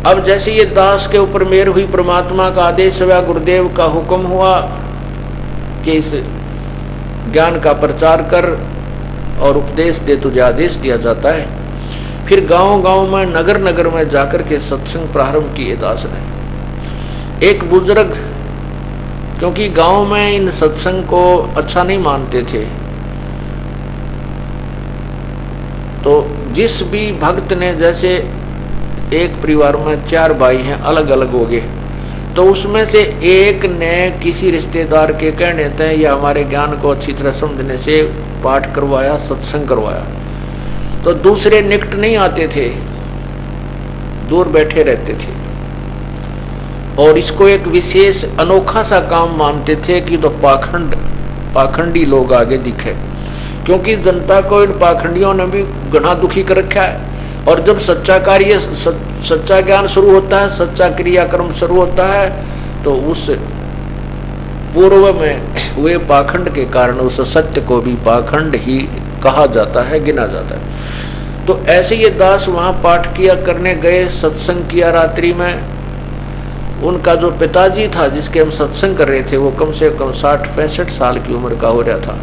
अब जैसे ये दास के ऊपर मेहर हुई, परमात्मा का आदेश हुआ, गुरुदेव का हुक्म हुआ कि इस ज्ञान का प्रचार कर और उपदेश दे, तुझे आदेश दिया जाता है। फिर गांव गांव में, नगर नगर में जाकर के सत्संग प्रारंभ किए दास ने। एक बुजुर्ग, क्योंकि गांव में इन सत्संग को अच्छा नहीं मानते थे, तो जिस भी भक्त ने, जैसे एक परिवार में 4 भाई हैं, अलग अलग हो गए, तो उसमें से एक ने किसी रिश्तेदार के कहने थे या हमारे ज्ञान को अच्छी तरह समझने से पाठ करवाया, सत्संग करवाया, तो दूसरे निकट नहीं आते थे, दूर बैठे रहते थे और इसको एक विशेष अनोखा सा काम मानते थे कि तो पाखंडी लोग आगे दिखे, क्योंकि जनता को इन पाखंडियों ने भी घना दुखी कर रखा है। और जब सच्चा कार्य, सच्चा ज्ञान शुरू होता है, सच्चा क्रियाक्रम शुरू होता है, तो उस पूर्व में हुए पाखंड के कारण उस सत्य को भी पाखंड ही कहा जाता है, गिना जाता है। तो ऐसे ये दास वहां पाठ किया करने गए, सत्संग किया रात्रि में। उनका जो पिताजी था जिसके हम सत्संग कर रहे थे, वो कम से कम 60-65 साल की उम्र का हो रहा था।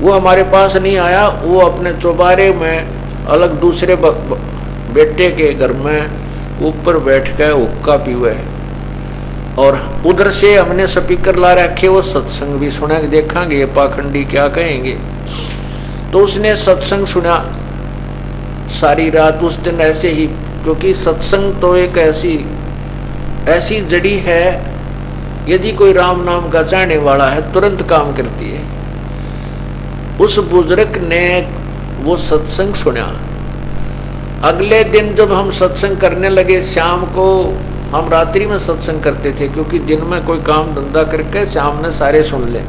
वो हमारे पास नहीं आया, वो अपने चौबारे में अलग दूसरे बेटे के घर में ऊपर बैठ कर हुक्का पीवे, और उधर से हमने स्पीकर ला रखे, वो सत्संग भी सुना, देखेंगे ये पाखंडी क्या कहेंगे। तो उसने सत्संग सुना सारी रात उस दिन ऐसे ही, क्योंकि सत्संग तो एक ऐसी जड़ी है, यदि कोई राम नाम का चाहने वाला है तुरंत काम करती है। उस बुजुर्ग ने वो सत्संग सुना। अगले दिन जब हम सत्संग करने लगे, शाम को, हम रात्रि में सत्संग करते थे क्योंकि दिन में कोई काम धंधा करके शाम में सारे सुन ले,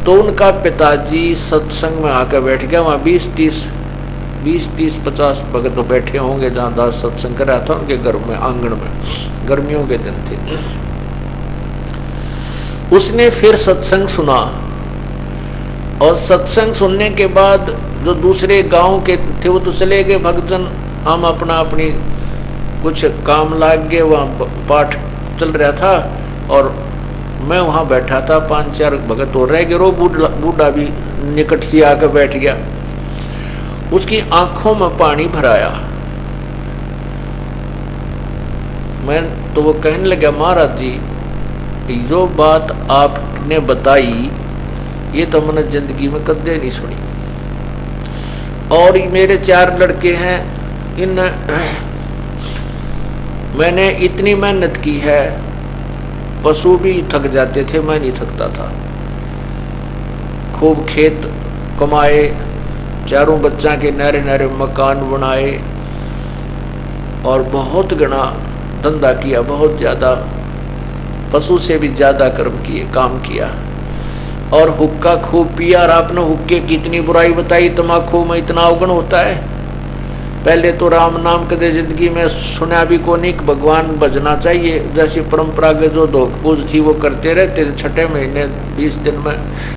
तो उनका पिताजी सत्संग में आकर बैठ गया। वहाँ 20-30-50 भगत तो बैठे होंगे जहाँ दास सत्संग कर रहा था उनके घर में, आंगन में, गर्मियों के दिन थे। उसने फिर सत्संग सुना, और सत्संग सुनने के बाद जो दूसरे गांव के थे वो तो चले गए भक्तजन, हम अपनी कुछ काम लाग गए। वहाँ पाठ चल रहा था और मैं वहाँ बैठा था, 5-4 भगत हो रह गए, रो बूढ़ा भी निकट से आकर बैठ गया। उसकी आंखों में पानी भराया। मैं तो वो कहने लगा, महाराज जी जो बात आपने बताई ये तो मैंने जिंदगी में कदे नहीं सुनी, और मेरे 4 लड़के हैं, इन मैंने इतनी मेहनत की है, पशु भी थक जाते थे, मैं नहीं थकता था। खूब खेत कमाए, 4 बच्चा के नरे नरे मकान बनाए, और बहुत घना धंधा किया, बहुत ज़्यादा, पशु से भी ज़्यादा काम किया, और हुक्का खूब पिया। और आपने हुक्के की इतनी बुराई बताई, तम्बाकू में इतना अवगुण होता है। पहले तो राम नाम कदे जिंदगी में सुना भी को नहीं, भगवान भजना चाहिए, जैसी परंपरागत जो धोख पूज थी वो करते रहते थे। 6ठे महीने 20 दिन में